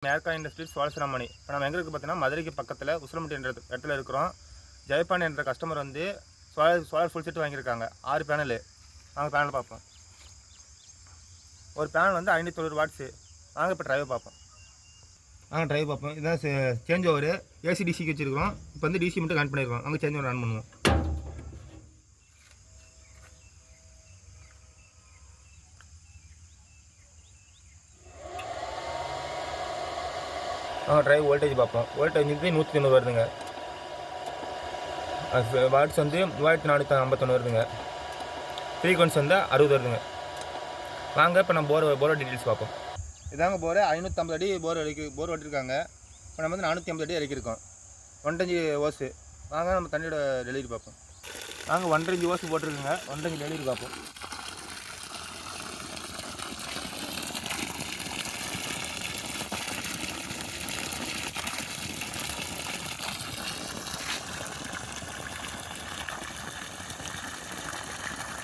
மேற்கா industries Cholasiramani. இப்போ நம்ம எங்கே இருக்குது பார்த்தீங்கன்னா, மதுரைக்கு பக்கத்தில் உசிலம்பட்டி என்ற இடத்துல இருக்கிறோம். ஜெயபாண்டி என்ற கஸ்டமர் வந்து சோலார் ஃபுல் செட் வாங்கியிருக்காங்க. 6 பேனலு. வாங்க பேனல் பார்ப்போம். ஒரு பேனல் வந்து 590 வாட்ஸு. வாங்க இப்போ ட்ரைவ் பார்ப்போம். இதுதான் சேஞ்ச் ஓவரு. ஏசி டிசிக்கு வச்சுருக்கிறோம். இப்போ வந்து டிசி மட்டும் கனெக்ட் பண்ணியிருக்கோம். அங்கே சேஞ்ச் ஓவர் ரன் பண்ணுவோம். ட்ரைவ் வோல்டேஜ் பார்ப்போம். வோல்டேஜ் வந்து 190 வருதுங்க. வாட்ஸ் வந்து 3451 வருதுங்க. ஃப்ரீக்வன்சி வந்து 60 வருதுங்க. வாங்க இப்போ நம்ம போரோட டீட்டெயில்ஸ் பார்ப்போம். இதாங்க போர் 550 அடி போர் வெட்டிருக்காங்க. இப்போ நம்ம வந்து 450 அடி இறக்கியிருக்கோம். 1.5 ஓஸு. வாங்க நம்ம தண்ணியோட டெலிவரி பார்ப்போம். நாங்கள் 1.5 ஓஸு போட்டிருக்குங்க. 1.5 டெலிவரி பார்ப்போம்.